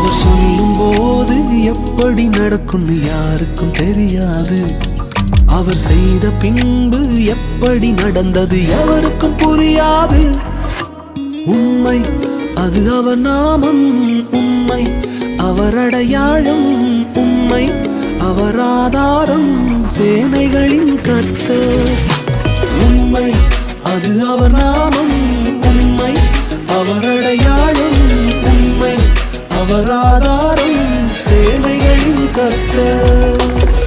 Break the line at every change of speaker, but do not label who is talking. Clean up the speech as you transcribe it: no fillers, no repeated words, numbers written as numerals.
அவர் சொல்லும் போது எப்படி நடக்கும்னு யாருக்கும் தெரியாது. அவர் செய்த பின்பு எப்படி நடந்தது எவருக்கும் புரியாது. உண்மை அது அவர் நாமம், உண்மை அவர் அடையாளம், உண்மை அவர் ஆதாரம், சேனைகளின் கர்த்தர். உண்மை அது அவர் நாமம், உண்மை அவர் அடையாளம், உண்மை அவர் ஆதாரம், சேனைகளின் கர்த்தர்.